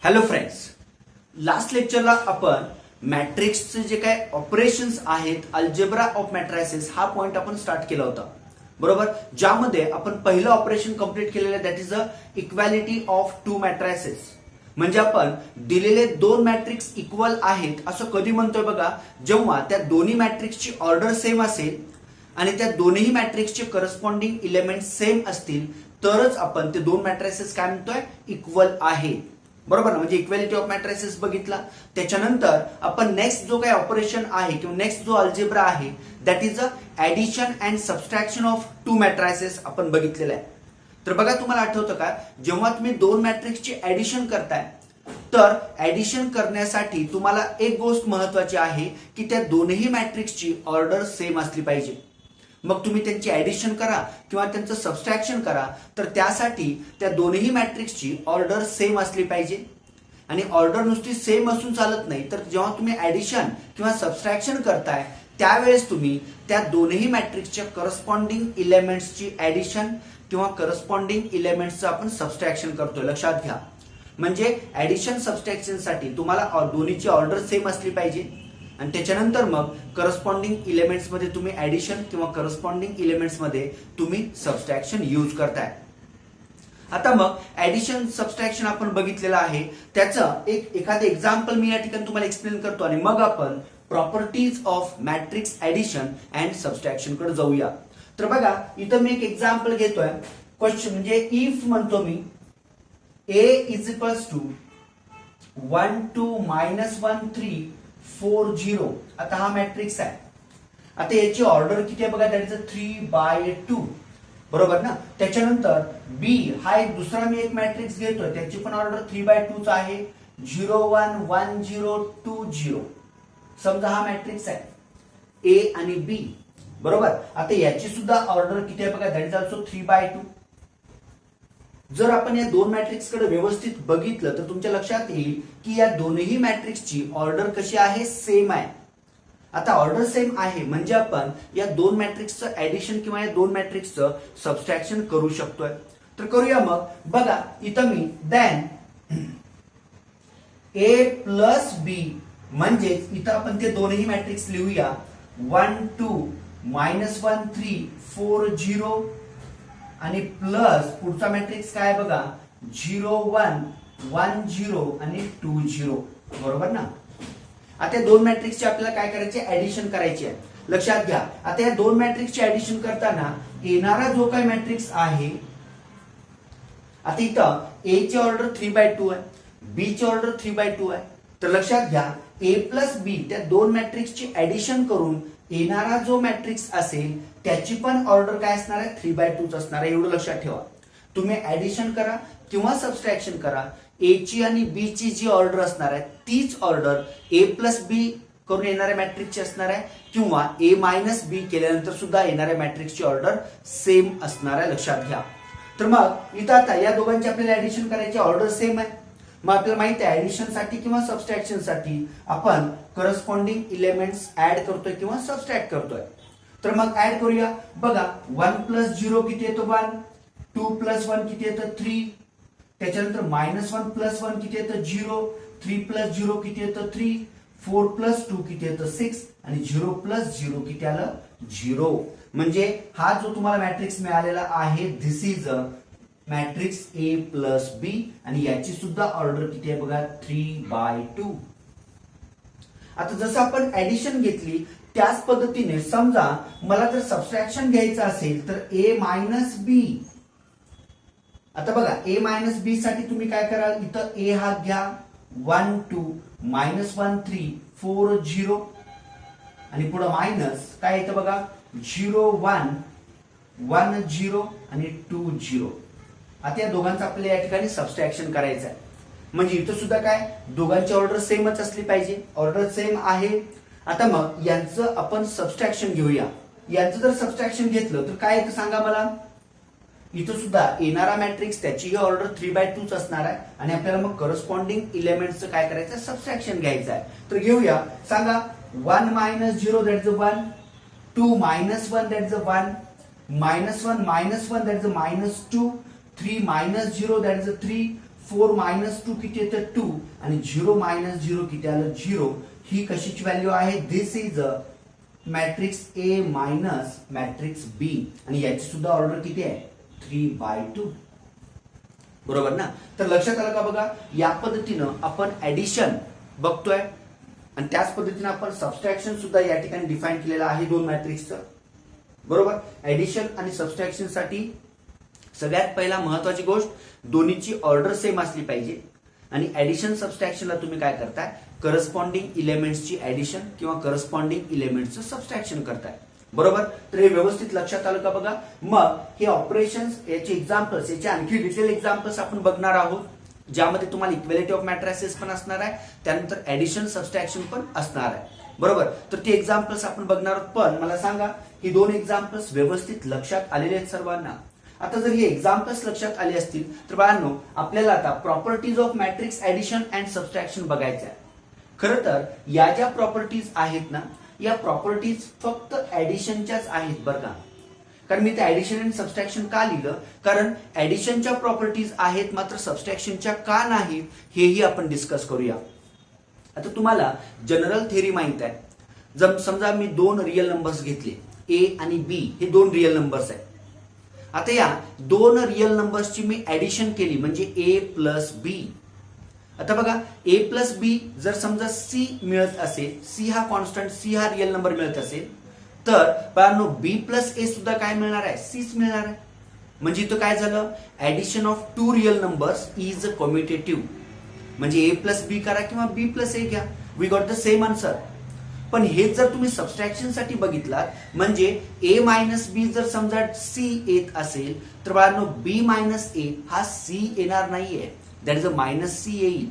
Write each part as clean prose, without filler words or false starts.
Hello friends, last लेक्चरला आपण मॅट्रिक्सचे जे काही ऑपरेशन्स आहेत अल्जेब्रा ऑफ मॅट्रायसेस हा पॉइंट आपण स्टार्ट केला होता. बरोबर, ज्यामध्ये आपण पहिलं ऑपरेशन कंप्लीट केलेलं आहे, that is a equality of two matrices. म्हणजे आपण दिलेले दोन मॅट्रिक्स इक्वल आहेत असं कधी म्हणतोय बघा, जेव्हा त्या दोन्ही मॅट्रिक्सची ऑर्डर सेम असेल आणि त्या दोन्ही मॅट्रिक्सचे करस्पॉन्डिंग इलेमेंट सेम असतील तरच आपण ते दोन मॅट्रायसेस काय म्हणतोय, इक्वल आहे. बरोबर ना, म्हणजे इक्वॅलिटी ऑफ मॅट्रायसेस बघितला. त्याच्यानंतर आपण नेक्स्ट जो काही ऑपरेशन आहे किंवा नेक्स्ट जो अल्जेब्रा आहे that is a addition and subtraction of two matrices आपण बघितलेला आहे. तर बघा, तुम्हाला आठवतं का, जेव्हा तुम्ही दोन मॅट्रिक्सची ऍडिशन करताय तर ऍडिशन करण्यासाठी तुम्हाला एक गोष्ट महत्वाची आहे की त्या दोन्ही मॅट्रिक्सची ऑर्डर सेम असली पाहिजे. मग तुम्ही त्यांची ऍडिशन करा किंवा त्यांचं सबस्ट्रॅक्शन करा, तर त्यासाठी त्या दोन्ही मॅट्रिक्सची ऑर्डर सेम असली पाहिजे. आणि ऑर्डर नुसती सेम असून चालत नाही, तर जेव्हा तुम्ही ऍडिशन किंवा सबस्ट्रॅक्शन करताय त्यावेळेस तुम्ही त्या दोन्ही मॅट्रिक्सच्या करस्पॉन्डिंग इलेमेंट्सची ऍडिशन किंवा करस्पॉन्डिंग इलेमेंट्सचं आपण सबस्ट्रॅक्शन करतोय, लक्षात घ्या. म्हणजे ऍडिशन सबस्ट्रॅक्शनसाठी तुम्हाला दोन्हीची ऑर्डर सेम असली पाहिजे आणि त्याच्यानंतर मग करस्पॉन्डिंग इलेमेंट्स मध्ये तुम्ही ऍडिशन किंवा करस्पॉन्डिंग इलेमेंट्स मध्ये तुम्ही सबस्ट्रॅक्शन यूज करताय. आता मग ऍडिशन सबस्ट्रॅक्शन आपण बघितलेलं आहे, त्याचं एखादं एक्झाम्पल मी या ठिकाणी तुम्हाला एक्सप्लेन करतो आणि मग आपण properties of matrix addition and subtraction कडे जाऊया. तर बघा, इथं मी एक एक्झाम्पल घेतोय. क्वेश्चन म्हणजे इफ म्हणतो मी a इज इक्वल्स टू 1 2 -1 3 4 0. आता हा मॅट्रिक्स आहे. आता याची ऑर्डर किती आहे बघा, दॅट इज 3/2. बरोबर ना. त्याच्यानंतर बी हा एक दुसरा मी एक मॅट्रिक्स घेतोय, त्याची पण ऑर्डर 3/2 आहे. 0 1 1 0 2 0. समजा हा मॅट्रिक्स आहे ए आणि बी. बरोबर. आता याची सुद्धा ऑर्डर किती आहे बघा, दॅट इज ऑल्सो 3/2. जर आपण या दोन मॅट्रिक्स कडे व्यवस्थित बघितलं तर तुमच्या लक्षात येईल की या दोन्ही मॅट्रिक्सची ऑर्डर कशी आहे, सेम आहे. आता ऑर्डर सेम आहे म्हणजे आपण या दोन मॅट्रिक्सचं ऍडिशन किंवा या दोन मॅट्रिक्सचं सबस्ट्रॅक्शन करू शकतोय. तर करूया मग. बघा, इथं मी देन ए प्लस बी म्हणजेच इथं आपण ते दोन्ही मॅट्रिक्स लिहूया. 1 2 -1 3 4 0 आणि प्लस पुढचा मॅट्रिक्स काय बघा, 0 1 1 0 आणि 2 0. बरोबर ना. आता या दोन मॅट्रिक्सची आपल्याला काय करायचे, ऍडिशन करायची आहे. लक्षात घ्या, आता या दोन मॅट्रिक्सची ऍडिशन करताना येणारा जो काही मॅट्रिक्स आहे, आता इथं ए ची ऑर्डर 3/2 आहे, बी ची ऑर्डर 3/2 आहे. तर लक्षात घ्या, ए प्लस बी त्या दोन मॅट्रिक्सची ऍडिशन करून येणारा जो मॅट्रिक्स असेल त्याची पण ऑर्डर काय असणार आहे, 3/2 असणार आहे. एवढं लक्षात ठेवा. तुम्ही ऍडिशन करा किंवा सबस्ट्रॅक्शन करा, ए ची आणि बी ची जी ऑर्डर असणार आहे तीच ऑर्डर ए प्लस बी करून येणाऱ्या मॅट्रिक्सची असणार आहे किंवा ए मायनस बी केल्यानंतर सुद्धा येणाऱ्या मॅट्रिक्सची ऑर्डर सेम असणार आहे, लक्षात घ्या. तर मग इथं आता या दोघांची आपल्याला ऍडिशन करायची, ऑर्डर सेम आहे. मग आपल्याला माहिती आहे ऍडिशन साठी किंवा सबस्ट्रॅक्शन साठी आपण करस्पॉन्डिंग इलेमेंट्स ऍड करतोय किंवा सबस्ट्रॅक्ट करतोय. तर मग ऍड करूया. बघा, 1 + 0 किती येतं, 1. 2 + 1 किती येतं, 3. त्याच्यानंतर -1 + 1 किती येतं, 0. 3 + 0 किती येतं, 3. 4 + 2 किती येतं, 6. आणि 0 + 0 किती आलं, 0. म्हणजे हा जो तुम्हाला मॅट्रिक्स मिळालेला आहे this is a matrix A plus B आणि याची सुद्धा ऑर्डर किती आहे बघा, 3/2. आता जसं आपण ऍडिशन घेतली त्याच पद्धतीने समजा मला जर सबस्ट्रॅक्शन घ्यायचं असेल तर ए मायनस बी. आता बघा, ए मायनस बी साठी तुम्ही काय कराल, इथं ए हा घ्या, 1 2 -1 3 4 0 आणि पुढे मायनस काय येतं बघा, 0 1 1 0 आणि 2 0. आता या दोघांचं आपल्याला या ठिकाणी सबस्ट्रॅक्शन करायचं आहे. म्हणजे इथं सुद्धा काय, दोघांची ऑर्डर सेमच असली पाहिजे, ऑर्डर सेम आहे. आता मग यांचं आपण सबस्ट्रॅक्शन घेऊया. यांचं जर सबस्ट्रॅक्शन घेतलं तर काय येतं सांगा मला. इथं सुद्धा येणारा मॅट्रिक्स त्याचीही ऑर्डर 3/2 असणार आहे आणि आपल्याला मग करस्पॉन्डिंग इलेमेंट्सचं काय करायचं, सबस्ट्रॅक्शन घ्यायचं आहे. तर घेऊया. सांगा, 1 - 0 that is 1. 2 - 1 that is 1. -1 - 1 that is -2. 3 - 0 that is 3. 4 minus 2 किती येतं 2 आणि 0 मायनस 0 किती आलं 0. ही कशाची व्हॅल्यू आहे? This is a matrix A minus matrix B आणि याची सुद्धा ऑर्डर किती आहे 3/2. बरोबर ना? तर लक्षात आलं का बघा, या पद्धतीनं आपण ऍडिशन बघतोय आणि त्याच पद्धतीने आपण सबस्ट्रॅक्शन सुद्धा या ठिकाणी डिफाईन केलेलं आहे दोन मॅट्रिक्सचं. बरोबर, ऍडिशन आणि सबस्ट्रॅक्शन साठी सगळ्यात पहिला महत्वाची गोष्ट दोन्हीची ऑर्डर सेम असली पाहिजे आणि ऍडिशन सबस्ट्रॅक्शनला तुम्ही काय करताय करस्पॉन्डिंग इलेमेंट्सची ऍडिशन किंवा करस्पॉन्डिंग इलेमेंट्सचं सबस्ट्रॅक्शन करताय. बरोबर, तर हे व्यवस्थित लक्षात आलं का बघा. मग हे ऑपरेशन्स याचे एक्झाम्पल्स याचे आणखी डिटेल एक्झाम्पल्स आपण बघणार आहोत ज्यामध्ये तुम्हाला इक्वेलिटी ऑफ मॅट्रिसेस पण असणार आहे, त्यानंतर ऍडिशन सबस्ट्रॅक्शन पण असणार आहे. बरोबर, तर ते एक्झाम्पल्स आपण बघणार आहोत. पण मला सांगा ही दोन एक्झाम्पल्स व्यवस्थित लक्षात आलेले आहेत सर्वांना? आता जर हे एक्झाम्पल्स लक्षात आले असतील तर बाळांनो आपल्याला आता properties of matrix addition and subtraction बघायचं आहे. खरं तर या ज्या प्रॉपर्टीज आहेत ना या प्रॉपर्टीज फक्त ऍडिशनच्याच आहेत बरं का. कारण मी ते ऍडिशन अँड सबस्ट्रॅक्शन का लिहिलं, कारण ऍडिशनच्या प्रॉपर्टीज आहेत मात्र सबस्ट्रॅक्शनच्या का नाहीत हेही आपण डिस्कस करूया. आता तुम्हाला जनरल थेरी माहित आहे. जर समजा मी दोन रिअल नंबर्स घेतले ए आणि बी, हे दोन रिअल नंबर्स आहेत. आता या दोन रिअल नंबर्सची मी ऍडिशन केली म्हणजे ए प्लस बी. आता बघा ए प्लस बी जर समजा सी मिळत असेल, सी हा कॉन्स्टंट, सी हा रिअल नंबर मिळत असेल तर बाळांनो बी प्लस ए सुद्धा काय मिळणार आहे सीच मिळणार आहे. म्हणजे इथं काय झालं addition of two real numbers is commutative. म्हणजे ए प्लस बी करा किंवा बी प्लस ए घ्या, we got the same answer. पण हेच जर तुम्ही सबस्ट्रॅक्शन साठी बघितलात म्हणजे ए मायनस बी जर समजा सी येत असेल तर बाळांनो बी मायनस ए हा सी येणार नाहीये, that is a minus C येईल.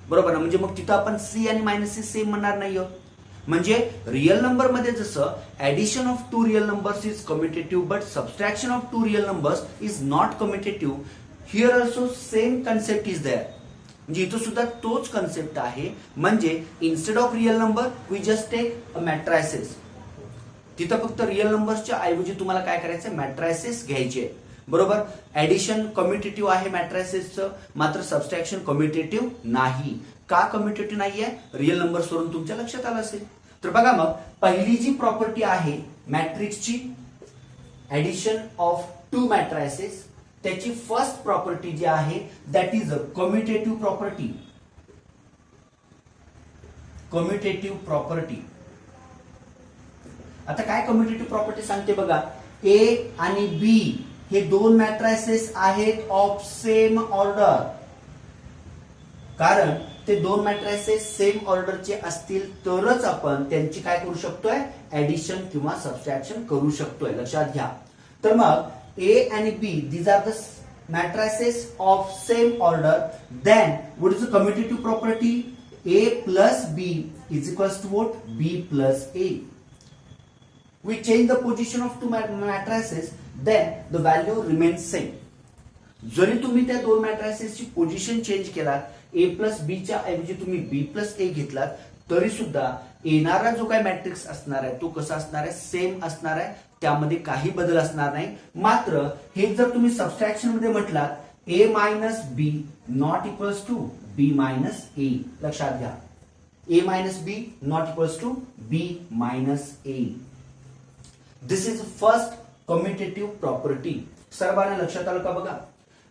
बरोबर ना? म्हणजे मग तिथं आपण सी आणि मायनस सी सेम म्हणणार नाही आहोत. म्हणजे रिअल नंबर मध्ये जसं addition of two real numbers is commutative but subtraction of two real numbers is not commutative, here also same concept is there. म्हणजे इथं सुद्धा तोच कन्सेप्ट आहे. म्हणजे instead of real number we just take a matrices. तिथं फक्त real नंबर्सच्या ऐवजी तुम्हाला काय करायचं मॅट्रायसेस घ्यायचे. बरोबर, ऍडिशन कम्युटेटिव्ह आहे मॅट्रायसेसचं मात्र सबस्ट्रॅक्शन कम्युटेटिव्ह नाही. का कम्युटेटिव्ह नाहीये रिअल नंबर्स वरून तुमच्या लक्षात आलं असेल. तर बघा मग पहिली जी प्रॉपर्टी आहे मॅट्रिक्सची ऍडिशन ऑफ टू मॅट्रायसेस त्याची फर्स्ट प्रॉपर्टी जी आहे that is a commutative property. Commutative property. आता काय कम्युटेटिव्ह प्रॉपर्टी सांगते बघा, ए आणि बी हे दोन मॅट्रायसेस आहेत ऑफ सेम ऑर्डर. कारण ते दोन मॅट्रायसेस सेम ऑर्डरचे असतील तरच आपण त्यांची काय करू शकतोय ऍडिशन किंवा सबस्ट्रॅक्शन करू शकतोय. लक्षात घ्या. तर मग ए आणि B these are the matrices of same order, then what is the commutative property A plus B is equals to what B plus A. We change the position of two matrices, then the value remains same. जरी तुम्ही त्या दोन मॅट्रायसेसची position change केलात ए plus बी च्या ऐवजी तुम्ही बी plus ए घेतलात तरी सुद्धा येणारा जो काय मॅट्रिक्स असणार आहे तो कसा असणार आहे सेम असणार आहे, त्यामध्ये काही बदल असणार नाही. मात्र हे जर तुम्ही सबस्ट्रॅक्शन मध्ये म्हटलात A minus B not equals to B minus A. लक्षात घ्या A minus B not equals to B minus A. This is first commutative property. सर्वांना लक्षात आलं का बघा.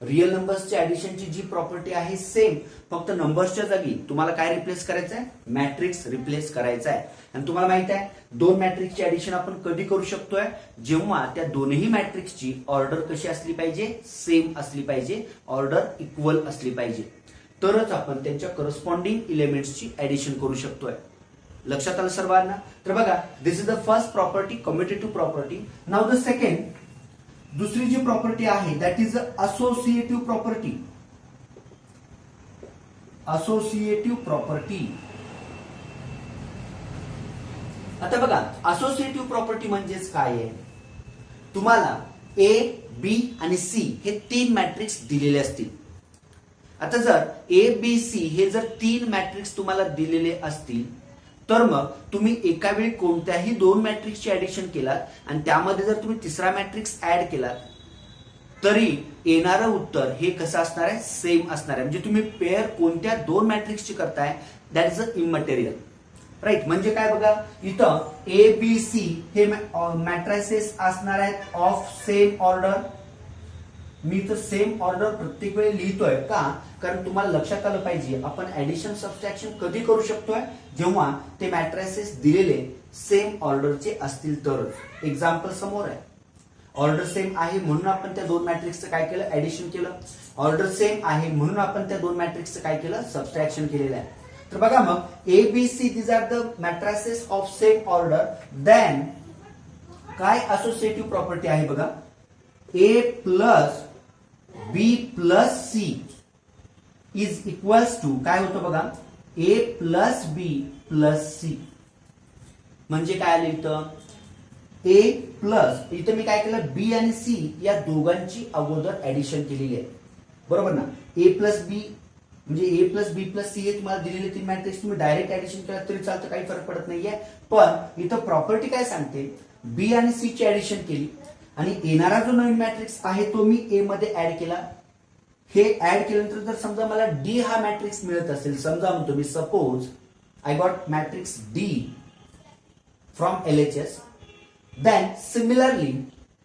रिअल नंबर्सच्या ऍडिशनची जी प्रॉपर्टी आहे सेम, फक्त नंबर्सच्या जागी तुम्हाला काय रिप्लेस करायचं आहे मॅट्रिक्स रिप्लेस करायचा आहे. आणि तुम्हाला माहित आहे दोन मॅट्रिक्सची ऍडिशन आपण कधी करू शकतोय जेव्हा त्या दोन्ही मॅट्रिक्सची ऑर्डर कशी असली पाहिजे सेम असली पाहिजे, ऑर्डर इक्वल असली पाहिजे, तरच आपण त्यांच्या करस्पॉन्डिंग इलेमेंट्सची ऍडिशन करू शकतोय. लक्षात आलं सर्वांना. तर बघा this is the first property commutative property. Now the second, दुसरी जी प्रॉपर्टी आहे that is associative property. Associative property. आता बघा असोसिएटिव्ह प्रॉपर्टी म्हणजेच काय आहे. तुम्हाला ए बी आणि सी हे तीन मॅट्रिक्स दिलेले असतील. आता जर ए बी सी हे जर तीन मॅट्रिक्स तुम्हाला दिलेले असतील तर मग तुम्ही एका वेळी कोणत्याही दोन मॅट्रिक्सची ऍडिशन केलात आणि त्यामध्ये जर तुम्ही तिसरा मॅट्रिक्स ऍड केलात तरी येणारं उत्तर हे कसं असणार आहे, सेम असणार आहे. म्हणजे तुम्ही पेअर कोणत्या दोन मॅट्रिक्सची करताय that is a immaterial, right. म्हणजे काय बघा, इथं ए बी सी हे मॅट्रिसेस असणार आहेत ऑफ सेम ऑर्डर. मी तर सेम ऑर्डर प्रत्येक वेळी लिहितोय का, कारण तुम्हाला लक्षात आलं पाहिजे आपण ऍडिशन सबट्रॅक्शन कधी करू शकतोय, जेव्हा ते मॅट्रिसेस दिलेले सेम ऑर्डरचे असतील तरच. एक्झाम्पल समोर आहे, ऑर्डर सेम आहे म्हणून आपण त्या दोन मॅट्रिक्सचं काय केलं, ऍडिशन केलं. ऑर्डर सेम आहे म्हणून आपण त्या दोन मॅट्रिक्सचं काय केलं, सबट्रॅक्शन केलेलं आहे. तर बघा मग A B C these are the matrices of same order, then काय असोसिएटिव्ह प्रॉपर्टी आहे बघा, A plus B plus C is equals to काय होतं बघा, A plus B plus C. म्हणजे काय आलं इथं, ए प्लस, इथं मी काय केलं, बी आणि सी या दोघांची अगोदर ऍडिशन केलेली आहे, बरोबर ना. ए प्लस बी म्हणजे A plus B plus C हे तुम्हाला दिलेले तीन मॅट्रिक्स, तुम्ही डायरेक्ट ऍडिशन केलं तरी चालतं, काही फरक पडत नाहीये. पण इथं प्रॉपर्टी काय सांगते, बी आणि सी ची ऍडिशन केली आणि येणारा जो नवीन मॅट्रिक्स आहे तो मी ए मध्ये ऍड केला. हे ऍड केल्यानंतर जर समजा मला डी हा मॅट्रिक्स मिळत असेल, समजा म्हणतो मी, suppose I got matrix D from LHS, then similarly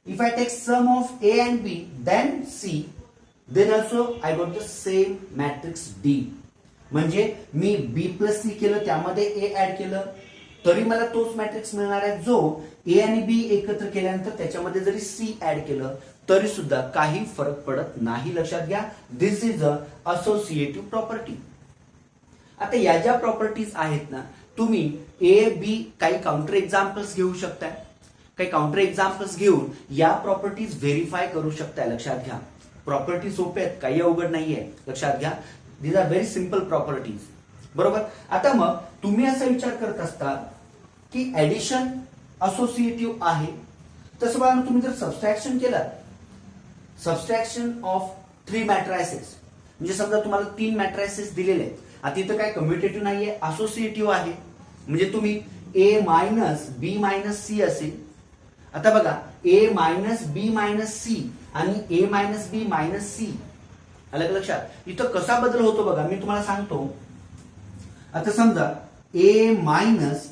if I take sum of A and B then C, then also I got the same matrix D. म्हणजे मी B प्लस C केलं, त्यामध्ये A add केलं, तरी मला तोच matrix मिळणार आहे जो ए आणि बी एकत्र केल्यानंतर त्याच्यामध्ये जरी सी ऍड केलं तरी सुद्धा काही फरक पडत नाही. लक्षात घ्या, दिस इज अ असोसिएटिव्ह प्रॉपर्टी. आता या ज्या प्रॉपर्टीज आहेत ना, तुम्ही ए बी काही काउंटर एक्झाम्पल्स घेऊ शकताय, काही काउंटर एक्झाम्पल्स घेऊन या प्रॉपर्टीज व्हेरीफाय करू शकताय. लक्षात घ्या, प्रॉपर्टी सोप्या आहेत, काही अवघड नाहीये. लक्षात घ्या, these are very simple properties, बरोबर. आता मग तुम्ही असा विचार करत असता की ऍडिशन असोसिएटिव्ह आहे, तसं बघा तुम्ही जर सबट्रॅक्शन केलं, सबट्रॅक्शन ऑफ 3 मॅट्रिसेस, म्हणजे समजा तुम्हाला 3 मॅट्रिसेस दिलेले आहेत. आता इथं काय कम्युटेटिव्ह नाहीये, असोसिएटिव्ह आहे. म्हणजे तुम्ही ए मायनस बी मायनस सी असेल. आता बघा, ए मायनस बी मायनस सी आणि ए मायनस बी मायनस सी, अलग लक्षात. इथं कसा बदल होतो बघा, मी तुम्हाला सांगतो. आता समजा ए मायनस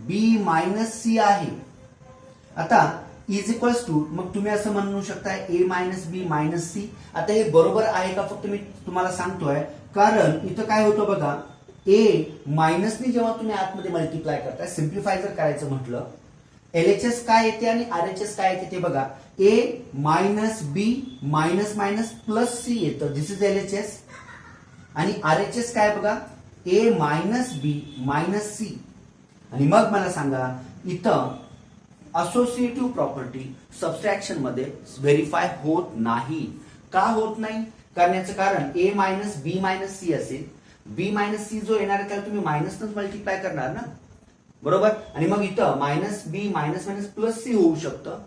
बी मायनस सी आहे, आता इज इक्वल्स टू, मग तुम्ही असं म्हणू शकता ए मायनस बी मायनस सी. आता हे बरोबर आहे का, फक्त मी तुम्हाला सांगतोय, कारण इथं काय होतं बघा, ए मायनसनी जेव्हा तुम्ही आतमध्ये मल्टिप्लाय करताय, सिम्प्लिफाय जर करायचं म्हटलं, LHS काय येते आणि RHS काय येते ते बघा. ए मायनस बी मायनस मायनस प्लस सी येतं, दिस इज LHS. आणि RHS काय बघा, ए मायनस बी मायनस सी. आणि मग मला सांगा, इथं असोसिएटिव्ह प्रॉपर्टी सबट्रॅक्शन मध्ये व्हेरीफाय होत नाही. का होत नाही, करण्याचं कारण ए मायनस बी मायनस सी असेल, बी मायनस सी जो येणार आहे त्याला तुम्ही मायनसनच मल्टिप्लाय करणार ना, बरोबर. आणि मग इथं मायनस बी मायनस मायनस प्लस सी होऊ शकतं.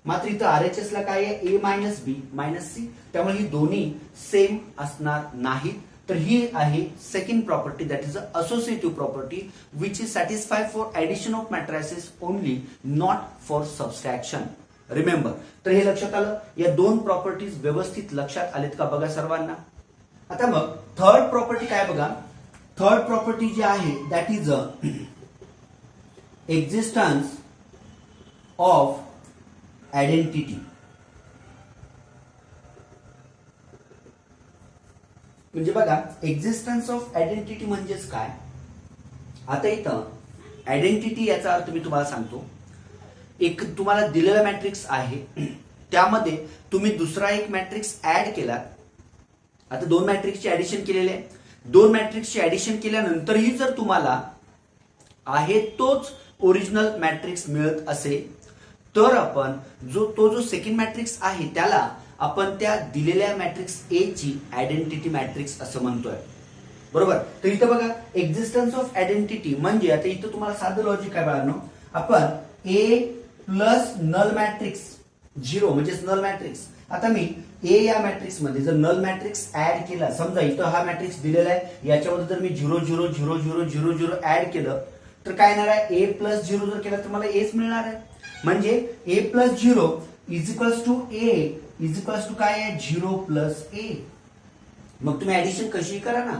मात्र इथं RHS ला काय आहे, ए मायनस बी मायनस सी, त्यामुळे ही दोन्ही सेम असणार नाहीत. तर ही आहे second property, that is a associative property which is satisfy for addition of matrices only, not for subtraction. Remember. तर हे लक्षात आलं, या दोन प्रॉपर्टीज व्यवस्थित लक्षात आलेत का बघा सर्वांना. आता मग थर्ड प्रॉपर्टी काय बघा, थर्ड प्रॉपर्टी जी आहे that is a existence of identity. म्हणजे बघा, एक्झिस्टन्स ऑफ आयडेंटिटी म्हणजेच काय. आता इथं आयडेंटिटी याचा अर्थ मी तुम्हाला सांगतो. एक तुम्हाला दिलेला मॅट्रिक्स आहे, त्यामध्ये तुम्ही दुसरा एक मॅट्रिक्स ऍड केला. आता 2 मॅट्रिक्सची ऍडिशन केलेली आहे, 2 मॅट्रिक्सची ऍडिशन केल्यानंतरही जर तुम्हाला आहे तोच ओरिजिनल मॅट्रिक्स मिळत असेल, तर आपण जो सेकंड मॅट्रिक्स आहे त्याला आपण त्या दिलेल्या मॅट्रिक्स ए ची आयडेंटिटी मॅट्रिक्स असं म्हणतोय, बरोबर. तर इथं बघा, एक्झिस्टन्स ऑफ आयडेंटिटी म्हणजे आता इथं तुम्हाला साधं लॉजिक काय बघा, आपण ए प्लस नल मॅट्रिक्स 0 म्हणजेच नल मॅट्रिक्स. आता मी ए या मॅट्रिक्स मध्ये जर नल मॅट्रिक्स ऍड केला, समजा इथं हा मॅट्रिक्स दिलेला आहे, याच्यामध्ये जर मी 0 0 0 0 0 0 ऍड केलं तर काय येणार आहे, ए प्लस 0 जर केला तर मला एच मिळणार आहे. म्हणजे A plus 0 is equals to A is equals to काय आहे 0 प्लस ए. मग तुम्ही ऍडिशन कशी करा ना,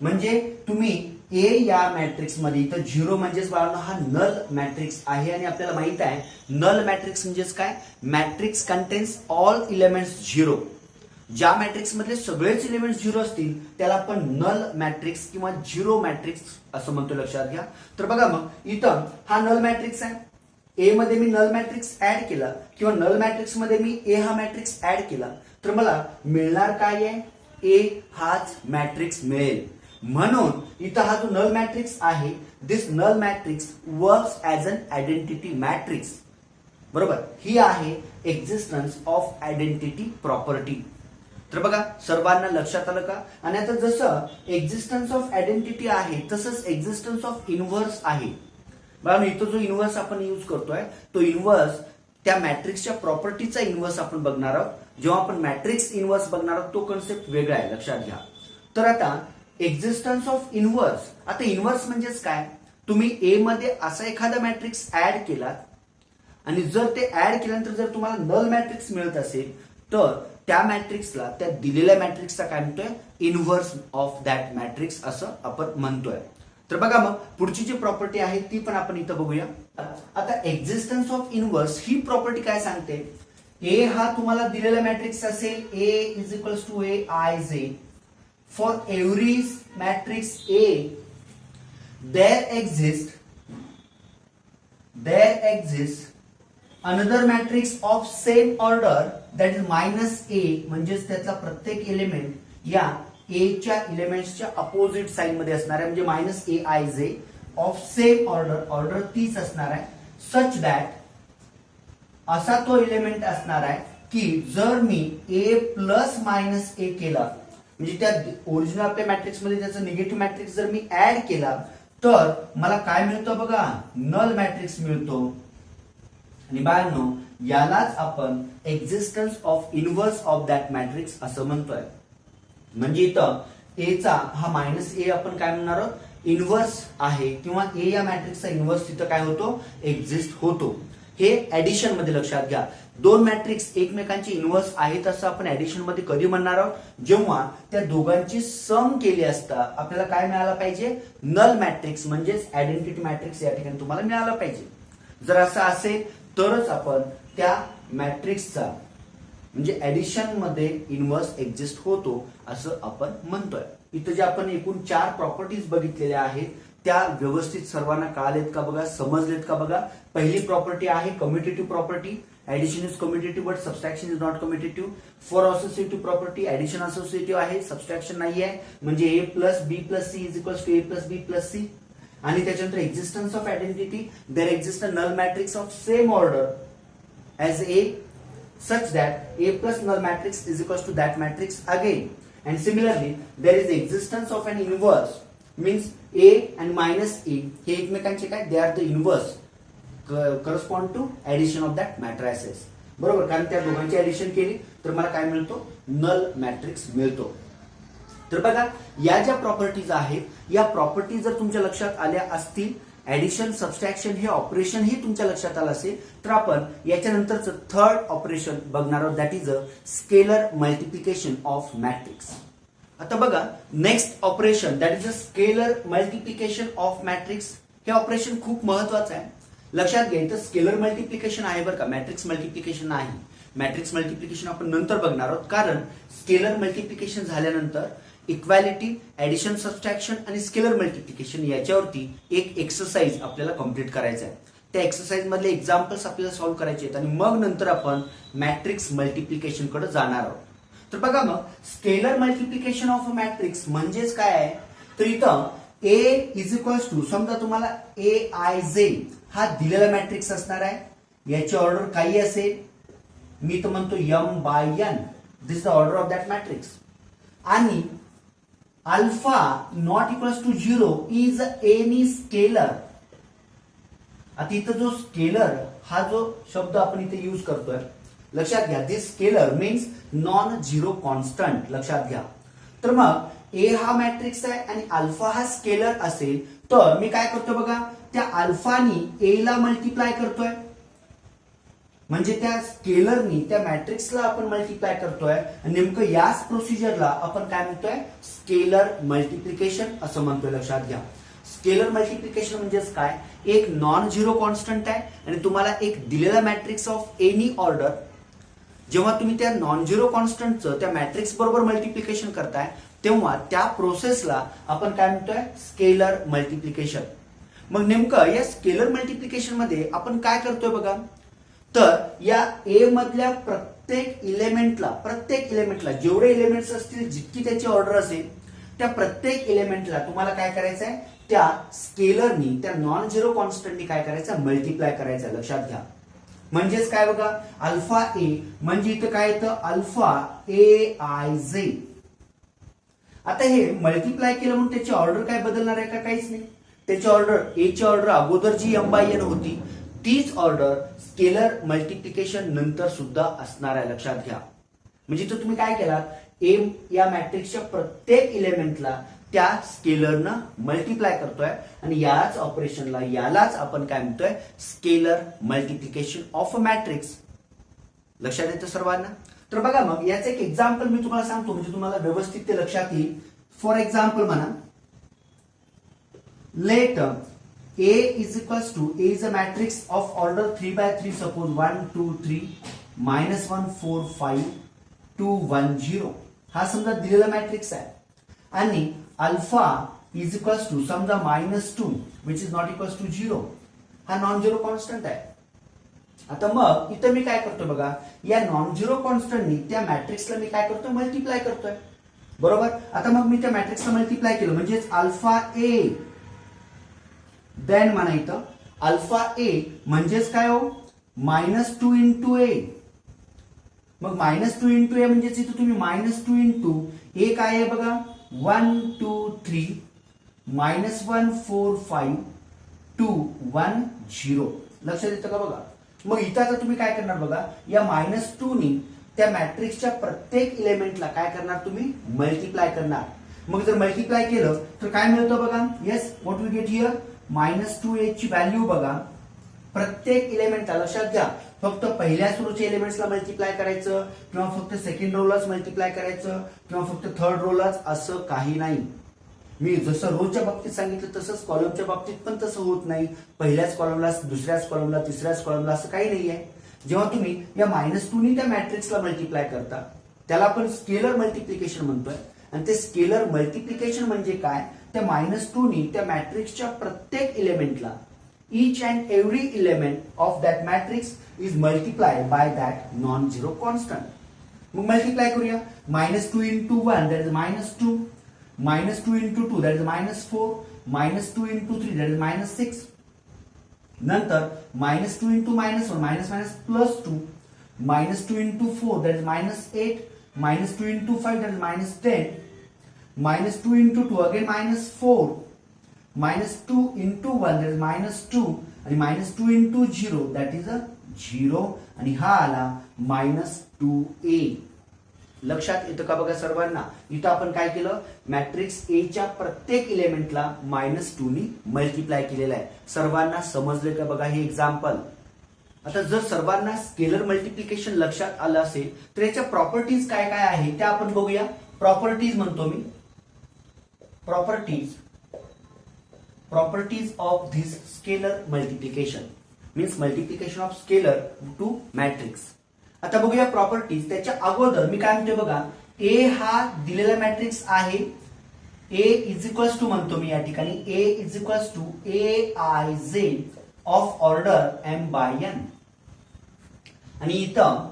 म्हणजे तुम्ही ए या मॅट्रिक्स मध्ये इथं 0 म्हणजेच बाळांनो हा नल मॅट्रिक्स आहे आणि आपल्याला माहित आहे नल मॅट्रिक्स म्हणजेच काय, मॅट्रिक्स कंटेन्स ऑल एलिमेंट्स 0. ज्या मॅट्रिक्स मधले सगळेच एलिमेंट्स 0 असतील त्याला आपण नल मॅट्रिक्स किंवा 0 मॅट्रिक्स असं म्हणतो, लक्षात घ्या. तर बघा मग इथं हा नल मॅट्रिक्स आहे, ए मध्ये मी नल मॅट्रिक्स ऍड केला किंवा नल मॅट्रिक्स मध्ये मी ए हा मॅट्रिक्स ऍड केला तर मला मिळणार काय आहे, ए हाच मॅट्रिक्स मिळेल. म्हणून इथं हा जो नल मॅट्रिक्स आहे, this null matrix works as an identity matrix. बरोबर, ही आहे एक्झिस्टन्स ऑफ आयडेंटिटी प्रॉपर्टी. तर बघा सर्वांना लक्षात आलं का. आणि आता जसं एक्झिस्टन्स ऑफ आयडेंटिटी आहे तसंच एक्झिस्टन्स ऑफ इनव्हर्स आहे. बघा इथं जो इनव्हर्स आपण यूज करतोय तो इनव्हर्स त्या मॅट्रिक्सच्या प्रॉपर्टीचा इनव्हर्स आपण बघणार आहोत. जेव्हा आपण मॅट्रिक्स इनव्हर्स बघणार आहोत तो कन्सेप्ट वेगळा आहे, लक्षात घ्या. तर आता एक्झिस्टन्स ऑफ इनव्हर्स, आता इनव्हर्स म्हणजेच काय, तुम्ही ए मध्ये असा एखादा मॅट्रिक्स ऍड केला आणि जर ते ऍड केल्यानंतर जर तुम्हाला नल मॅट्रिक्स मिळत असेल तर त्या मॅट्रिक्सला त्या दिलेल्या मॅट्रिक्सचा काय म्हणतोय, इनव्हर्स ऑफ दॅट मॅट्रिक्स असं आपण म्हणतोय. तर बघा मग पुढची जी प्रॉपर्टी आहे ती पण आपण इथं बघूया. आता एक्झिस्टन्स ऑफ इनव्हर्स ही प्रॉपर्टी काय सांगते, ए हा तुम्हाला दिलेला मॅट्रिक्स असेल, A is equals to A I J. For every matrix A there exist another matrix of same order that is minus A, म्हणजेच त्यातला प्रत्येक एलिमेंट या ए च्या एलिमेंट्सच्या अपोजिट साइन मध्ये असणार आहे, म्हणजे minus A I J of same order तीच असणार आहे. सच दॅट असा तो एलिमेंट असणार आहे की जर मी ए प्लस मायनस ए केला, म्हणजे त्या ओरिजिनल आपल्या मॅट्रिक्स मध्ये त्याचा निगेटिव्ह मॅट्रिक्स जर मी ऍड केला तर मला काय मिळतं बघा, नल मॅट्रिक्स मिळतो. आणि बाळांनो यालाच आपण existence of inverse of that matrix असं म्हणतोय. म्हणजे इथं ए चा हा मायनस ए आपण काय म्हणणार आहोत, इनव्हर्स आहे किंवा ए या मॅट्रिक्सचा इनव्हर्स तिथं काय होतो, एक्झिस्ट होतो. हे ऍडिशन मध्ये लक्षात घ्या. दोन मॅट्रिक्स एकमेकांचे इनव्हर्स आहेत असं आपण ऍडिशन मध्ये कधी म्हणणार आहोत, जेव्हा त्या दोघांची सम केली असता आपल्याला काय मिळाला पाहिजे, नल मॅट्रिक्स म्हणजेच आयडेंटिटी मॅट्रिक्स या ठिकाणी तुम्हाला मिळाला पाहिजे. जर असं असेल तरच आपण त्या मॅट्रिक्सचा म्हणजे ऍडिशन मध्ये इनव्हर्स एक्झिस्ट होतो असं आपण म्हणतोय. इथं जे आपण एकूण 4 प्रॉपर्टीज बघितलेल्या आहेत त्या व्यवस्थित सर्वांना कळालेत का बघा, समजलेत का बघा. पहिली प्रॉपर्टी आहे commutative property, addition is commutative but subtraction is not commutative. For associative property addition associative आहे, सबट्रॅक्शन नाही आहे, म्हणजे A plus B plus C is equals to A plus B plus C. आणि त्याच्यानंतर existence of identity, there exist a null matrix of same order as A such that A plus null matrix is equals to that matrix again. And similarly there is the existence of an inverse, means A and minus A हे एकमेकांचे काय, they are the inverse correspond to addition of that matrices. बरोबर, कारण त्या दोघांची addition केली तर मला काय मिळतो, नल मॅट्रिक्स मिळतो. तर बघा या ज्या प्रॉपर्टीज आहेत या प्रॉपर्टी जर तुमच्या लक्षात आल्या असतील, ऍडिशन सबट्रॅक्शन हे ऑपरेशन ही तुमच्या लक्षात आलं असेल तर आपण याच्यानंतरचं थर्ड ऑपरेशन बघणार आहोत, that is a scalar multiplication of matrix. आता बघा next operation that is a scalar multiplication of matrix. हे ऑपरेशन खूप महत्वाचं आहे, लक्षात घ्या. इथं स्केलर मल्टिप्लिकेशन आहे बरं का, मॅट्रिक्स मल्टिप्लिकेशन नाही. मॅट्रिक्स मल्टिप्लिकेशन आपण नंतर बघणार आहोत, कारण स्केलर मल्टिप्लिकेशन झाल्यानंतर इक्वॅलिटी, ऍडिशन सबट्रॅक्शन आणि स्केलर मल्टिप्लिकेशन याच्यावरती एक एक्सरसाइज आपल्याला कम्प्लीट करायचं आहे. त्या एक्सरसाइज मधले एक्झाम्पल्स आपल्याला सॉल्व्ह करायचे आहेत आणि मग नंतर आपण मॅट्रिक्स मल्टिप्लिकेशन कडे जाणार आहोत. तर बघा मग scalar multiplication of a matrix म्हणजेच काय आहे, तर इथं ए इज इक्वल्स टू, समजा तुम्हाला ए आय जे हा दिलेला मॅट्रिक्स असणार आहे, याची ऑर्डर काही असेल, मी तर म्हणतो M by N, this the order of that matrix. आणि alpha not equals to 0 is any scalar. आता इथं जो स्केलर हा जो शब्द आपण इथे यूज करतोय, लक्षात घ्या, this scalar means non zero constant, लक्षात घ्या. तर मग ए हा मॅट्रिक्स आहे आणि अल्फा हा स्केलर असेल तर मी काय करतोय बघा, त्या अल्फानी ए ला मल्टिप्लाय करतोय. म्हणजे त्या स्केलरनी त्या मॅट्रिक्सला आपण मल्टिप्लाय करतोय आणि नेमकं याच प्रोसिजरला आपण काय म्हणतोय स्केलर मल्टिप्लिकेशन असं म्हणतोय. लक्षात घ्या, स्केलर मल्टिप्लिकेशन म्हणजेच काय, एक नॉन झिरो कॉन्स्टंट आहे आणि तुम्हाला एक दिलेला मॅट्रिक्स ऑफ एनी ऑर्डर, जेव्हा तुम्ही त्या नॉन झिरो कॉन्स्टंटचं त्या मॅट्रिक्स बरोबर मल्टिप्लिकेशन करताय तेव्हा त्या प्रोसेसला आपण काय म्हणतोय स्केलर मल्टिप्लिकेशन. मग नेमकं या स्केलर मल्टिप्लिकेशन मध्ये आपण काय करतोय बघा, तर या ए मधल्या प्रत्येक इलेमेंटला जेवढे एलिमेंट्स असतील, जितकी त्याची ऑर्डर असेल, त्या प्रत्येक एलिमेंटला तुम्हाला काय करायचं आहे, त्या स्केलरनी त्या नॉन झिरो कॉन्स्टंटनी काय करायचं, मल्टिप्लाय करायचं. लक्षात घ्या, म्हणजेच काय बघा, अल्फा ए म्हणजे इथं काय येतं अल्फा ए आय जे. आता हे मल्टिप्लाय केलं म्हणून त्याची ऑर्डर काय बदलणार आहे का, काहीच नाही. त्याची ऑर्डर ए ची ऑर्डर अगोदर जी एम बाय एन होती तीच ऑर्डर स्केलर मल्टिप्लिकेशन नंतर सुद्धा असणार आहे. लक्षात घ्या, म्हणजे इथं तुम्ही काय केलात, ए या मॅट्रिक्सच्या प्रत्येक इलेमेंटला त्या स्केलरनं मल्टिप्लाय करतोय आणि याच ऑपरेशनला यालाच आपण काय म्हणतोय scalar multiplication of a matrix. लक्षात येतं सर्वांना. तर बघा, मग याचं एक एक्झाम्पल मी तुम्हाला सांगतो म्हणजे तुम्हाला व्यवस्थित ते लक्षात येईल. फॉर एक्झाम्पल म्हणा, late A is equals to A is a matrix of order 3 by 3. Suppose 1 2 3 -1 4 5 2 1 0 हा समजा दिलेला मॅट्रिक्स आहे आणि अल्फा इज इक्वल्स टू समजा -2 which is not equals to 0 हा नॉन झिरो कॉन्स्टंट आहे. आता मग इथं मी काय करतोय बघा, या नॉन झिरो कॉन्स्टंटनी त्या मॅट्रिक्सला मी काय करतोय मल्टिप्लाय करतोय. बरोबर. आता मग मी त्या मॅट्रिक्सला मल्टिप्लाय केलं म्हणजेच अल्फा ए, देन म्हणा इथं अल्फा ए म्हणजेच काय हो -2 इंटू ए. मग -2 इंटू ए म्हणजेच इथं तुम्ही -2 इंटू ए काय आहे बघा 1 2 3 -1 4 5 2 1 0. लक्षात येतं का बघा. मग इथं आता तुम्ही काय करणार बघा, या -2 नी त्या मॅट्रिक्सच्या प्रत्येक इलेमेंटला काय करणार तुम्ही मल्टिप्लाय करणार. मग जर मल्टिप्लाय केलं तर काय मिळतं बघा, yes what we get here -2a ची व्हॅल्यू बघा प्रत्येक इलेमेंटला. लक्षात घ्या, फक्त पहिल्या रोच्या एलिमेंट्सला मल्टिप्लाय करायचं किंवा फक्त सेकंड रोलाच मल्टिप्लाय करायचं किंवा फक्त थर्ड रोलाच असं काही नाही. मी जसं रोच्या बाबतीत सांगितलं तसंच कॉलमच्या बाबतीत पण तसं होत नाही. पहिल्याच कॉलमला, दुसऱ्याच कॉलमला, तिसऱ्याच कॉलमला असं काही नाहीये. जेव्हा तुम्ही या -2 नी त्या मॅट्रिक्सला मल्टिप्लाय करता त्याला आपण स्केलर मल्टिप्लिकेशन म्हणतोय. आणि ते स्केलर मल्टिप्लिकेशन म्हणजे काय, त्या -2 नी त्या मॅट्रिक्सच्या प्रत्येक इलेमेंटला each and every element of that matrix is multiplied by that non-zero constant. मग मल्टिप्लाय करूया. -2 into 1 that is -2, -2 into 2 that is -4, -2 into 3 that is -6. नंतर -2 into -1 +2, -2 into 4 that is -8, -2 into 5 that is -10, -2 into 2 again -4, -2 into 1 that is -2 आणि -2 into 0 that is a 0 आणि हा आला -2a. लक्षात येतं का बघा सर्वांना. इथं आपण काय केलं, मॅट्रिक्स ए च्या प्रत्येक इलेमेंटला -2 नी मल्टिप्लाय केलेलं आहे. सर्वांना समजले का बघा हे एक्झाम्पल. आता जर सर्वांना स्केलर मल्टिप्लिकेशन लक्षात आलं असेल तर याच्या प्रॉपर्टीज काय काय आहे त्या आपण बघूया. प्रॉपर्टीज म्हणतो मी, properties of this scalar multiplication means multiplication of scalar to matrix. आता बघूया प्रॉपर्टीज. त्याच्या अगोदर मी काय म्हणतोय बघा, ए हा दिलेला मॅट्रिक्स आहे. ए इज इक्वल्स टू म्हणतो मी या ठिकाणी A is equals to A I J of order M by N. आणि इथं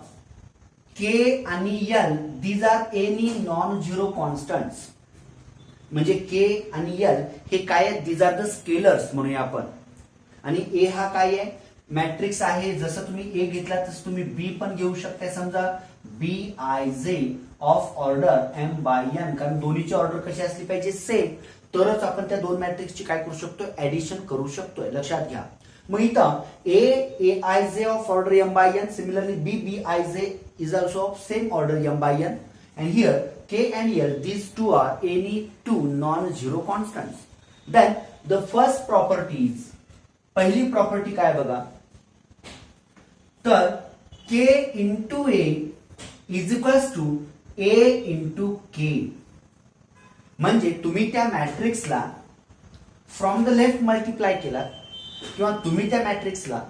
के आणि L these are any non zero constants. म्हणजे के आणि एल हे काय आहेत, दीज आर द स्केलर्स म्हणूया आपण. आणि ए हा काय आहे मॅट्रिक्स आहे. जसं तुम्ही ए घेतला तसं तुम्ही बी पण घेऊ शकता. समजा B I J of order M by N, कारण दोन्हीची ऑर्डर कशी असली पाहिजे सेम, तरच आपण त्या दोन मॅट्रिक्सची काय करू शकतो ऍडिशन करू शकतोय. लक्षात घ्या. मग इथं A I J of order M by N, similarly B I J is also of same order M by N. And here K and L, these two are any two non-zero constants. Then the first property is, पहिली property काय बघा, तर K into A is equals to A into K. म्हणजे तुम्ही त्या मॅट्रिक्सला from the left multiply केलात किंवा तुम्ही त्या मॅट्रिक्सला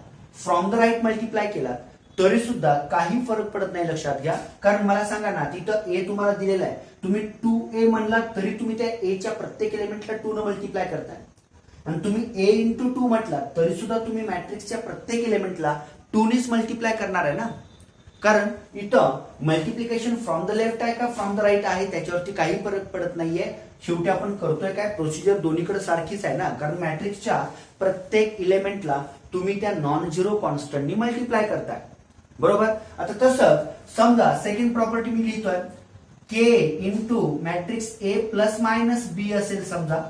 फ्रॉम द राईट मल्टिप्लाय केलात तरी सुद्धा काही फरक पडत नाही, लक्षात घ्या. कारण मला सांगा ना, तिथं ए तुम्हाला दिलेला आहे, तुम्ही 2A म्हणलात तरी तुम्ही त्या एच्या प्रत्येक एलिमेंटला 2 न मल्टिप्लाय करताय. आणि तुम्ही A इंटू 2 म्हटलात तरी सुद्धा तुम्ही मॅट्रिक्सच्या प्रत्येक एलिमेंटला 2 नेच मल्टिप्लाय करणार आहे ना. कारण इथं मल्टिप्लिकेशन फ्रॉम द लेफ्ट आहे का फ्रॉम द राईट आहे त्याच्यावरती काही फरक पडत नाहीये. शेवटी आपण करतोय काय, प्रोसिजर दोन्हीकडे सारखीच आहे ना. कारण मॅट्रिक्सच्या प्रत्येक इलेमेंटला तुम्ही त्या नॉन झिरो कॉन्स्टंटनी मल्टिप्लाय करताय, बरोबर. आता तसंच समजा सेकंड प्रॉपर्टी मी लिहितोय, K into matrix A plus minus B असेल समजा,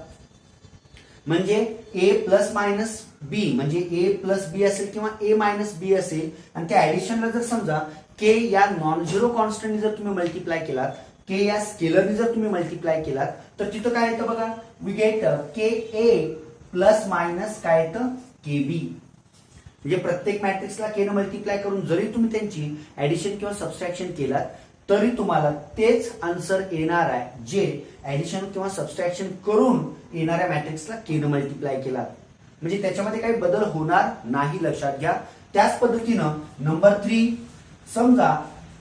म्हणजे A प्लस मायनस B म्हणजे A प्लस B असेल किंवा A मायनस B असेल. आणि त्या ऍडिशनला जर समजा K या नॉन झिरो कॉन्स्टंटनी जर तुम्ही मल्टिप्लाय केलात, K या स्केलरनी जर तुम्ही मल्टिप्लाय केलात तर तिथं काय येतं बघा, we get KA plus minus काय येतं KB. म्हणजे प्रत्येक मॅट्रिक्सला K न मल्टिप्लाय करून जरी तुम्ही त्यांची ऍडिशन किंवा सबस्ट्रॅक्शन केलात तरी तुम्हाला तेच आन्सर येणार आहे जे ऍडिशन किंवा सबस्ट्रॅक्शन करून येणाऱ्या मॅट्रिक्सला K न मल्टिप्लाय केलात. म्हणजे त्याच्यामध्ये काही बदल होणार नाही, लक्षात घ्या. त्याच पद्धतीनं नंबर 3 समजा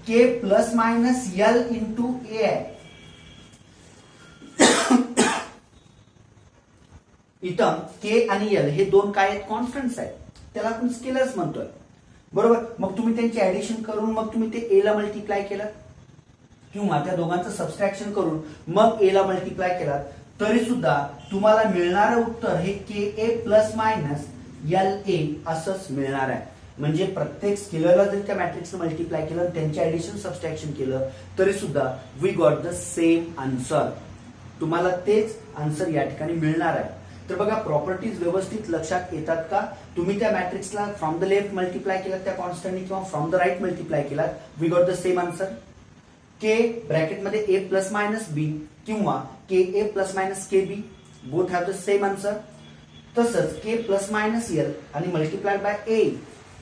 K plus minus L into A आहे. इथं K आणि L हे दोन काय आहेत, कॉन्स्टंट्स आहेत, त्याला आपण स्केलर्स म्हणतोय, बरोबर. मग तुम्ही त्यांची ऍडिशन करून मग तुम्ही ते A ला मल्टिप्लाय केलं किंवा त्या दोघांचं सबस्ट्रॅक्शन करून मग A ला मल्टिप्लाय केलात तरी सुद्धा तुम्हाला मिळणारं उत्तर हे KA प्लस मायनस LA असंच मिळणार आहे. म्हणजे प्रत्येक स्केलरला जरी त्या मॅट्रिक्सनं मल्टिप्लाय केलं त्यांचे ऍडिशन सबस्ट्रॅक्शन केलं तरी सुद्धा we got the same answer. तुम्हाला तेच आन्सर या ठिकाणी मिळणार आहे. तर बघा, प्रॉपर्टीज व्यवस्थित लक्षात येतात का. तुम्ही त्या मॅट्रिक्सला फ्रॉम द लेफ्ट मल्टिप्लाय केलात त्या कॉन्स्टंटनी किंवा फ्रॉम द राईट मल्टिप्लाय केलात, we got the same answer. K ब्रॅकेटमध्ये A प्लस मायनस B किंवा KA plus minus KB both have the same answer. तसंच K प्लस मायनस L आणि multiplied by A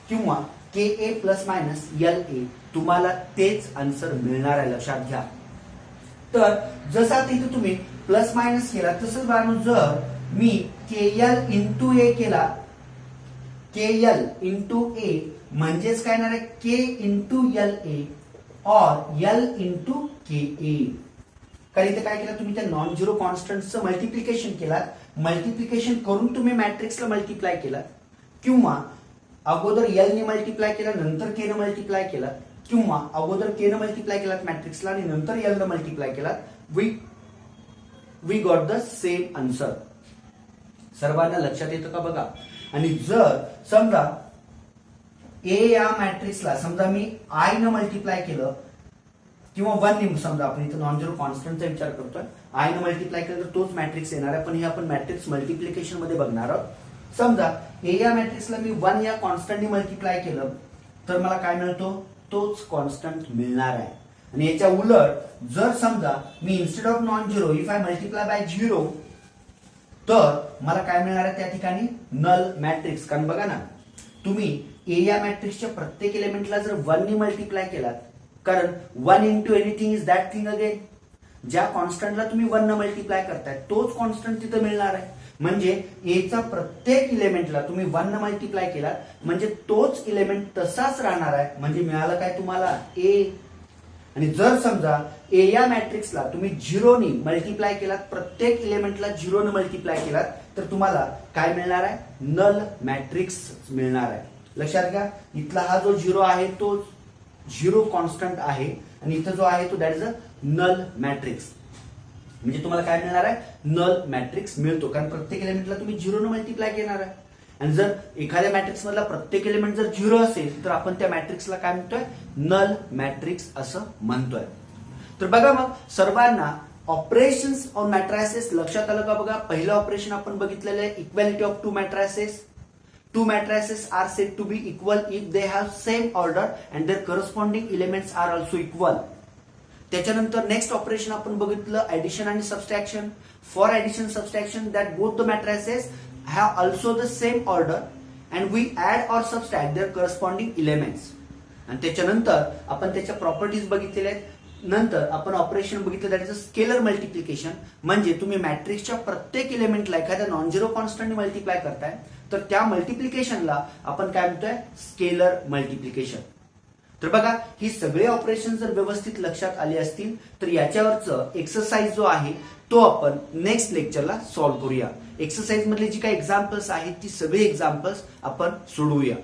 किंवा KA प्लस मायनस LA तुम्हाला तेच answer मिळणार आहे, लक्षात घ्या. तर जसा तिथे तुम्ही प्लस मायनस केला तसंच बाळांनो जर मी KL इंटू A केला, KL इंटू A म्हणजेच काय येणार आहे K इंटू LA और L इंटू KA. कारण इथे काय केलं तुम्ही त्या नॉन झिरो कॉन्स्टंटचं मल्टिप्लिकेशन केलात, मल्टिप्लिकेशन करून तुम्ही मॅट्रिक्सला मल्टिप्लाय केलात किंवा अगोदर L ने मल्टिप्लाय केला नंतर K ने मल्टिप्लाय केला किंवा अगोदर K ने मल्टिप्लाय केलात मॅट्रिक्सला आणि नंतर L ने मल्टिप्लाय केलात, we got the same answer. सर्वांना लक्षात येतं का बघा. आणि जर समजा A या मॅट्रिक्सला समजा मी I न मल्टिप्लाय केलं किंवा 1 ने, समजा आपण इथं नॉन झिरो कॉन्स्टंटचा विचार करतोय, I न मल्टिप्लाय केलं तर तोच मॅट्रिक्स येणार आहे. पण हे आपण मॅट्रिक्स मल्टिप्लिकेशन मध्ये बघणार आहोत. समजा A या मॅट्रिक्सला मी 1 या कॉन्स्टंटने मल्टिप्लाय केलं तर मला काय मिळतो, तोच कॉन्स्टंट मिळणार आहे. आणि याच्या उलट जर समजा मी instead of non zero if I multiply by 0 तर मला काय मिळणार आहे त्या ठिकाणी नल मॅट्रिक्स. कारण बघा ना, तुम्ही A या मॅट्रिक्सच्या प्रत्येक एलिमेंटला जर 1 ने मल्टिप्लाय केलात, कारण 1 into anything is that thing again, ज्या कॉन्स्टंटला तुम्ही 1 न मल्टिप्लाय करताय तोच कॉन्स्टंट तिथं मिळणार आहे. म्हणजे एचा प्रत्येक इलेमेंटला तुम्ही 1 न मल्टिप्लाय केलात म्हणजे तोच इलेमेंट तसाच राहणार आहे. म्हणजे मिळालं काय तुम्हाला A. आणि जर समजा A या मॅट्रिक्सला तुम्ही 0 ने मल्टिप्लाय केलात, प्रत्येक इलेमेंटला 0 ने मल्टिप्लाय केलात तर तुम्हाला काय मिळणार आहे, नल मॅट्रिक्स मिळणार आहे. लक्षात घ्या, इथला हा जो 0 आहे तो 0 कॉन्स्टंट आहे आणि इथं जो आहे तो that is a null matrix. म्हणजे तुम्हाला काय मिळणार आहे, नल मॅट्रिक्स मिळतो. कारण प्रत्येक एलिमेंटला तुम्ही 0 न मल्टिप्लाय केणार आहे. आणि जर एखाद्या मॅट्रिक्स मधला प्रत्येक एलिमेंट जर 0 असेल तर आपण त्या मॅट्रिक्सला काय म्हणतोय, नल मॅट्रिक्स असं म्हणतोय. तर बघा, मग सर्वांना ऑपरेशन्स ऑन मॅट्रायसेस लक्षात आलं का बघा. पहिलं ऑपरेशन आपण बघितलेलं आहे equality of two matrices. Two matrices are said to be equal if they have same order and their corresponding elements are also equal. त्याच्यानंतर नेक्स्ट ऑपरेशन आपण बघितलं ऍडिशन आणि subtraction. For addition subtraction that both the matrices have also the same order and we add or subtract their corresponding elements. आणि त्याच्यानंतर आपण त्याच्या properties बघितलेल्या आहेत. नंतर आपण ऑपरेशन बघितलं दॅट इज स्केलर मल्टिप्लिकेशन, म्हणजे तुम्ही मॅट्रिक्सच्या प्रत्येक इलेमेंटला एखाद्या नॉन झिरो कॉन्स्टंटने मल्टिप्लाय करताय तर त्या मल्टिप्लिकेशनला आपण काय म्हणतोय, स्केलर मल्टिप्लिकेशन. तर बघा, ही सगळे ऑपरेशन जर व्यवस्थित लक्षात आले असतील तर याच्यावरचं एक्सरसाइज जो आहे तो आपण नेक्स्ट लेक्चरला सॉल्व्ह करूया. एक्सरसाइज मधले जी काही एक्झाम्पल्स आहेत ती सगळी एक्झाम्पल्स आपण सोडवूया.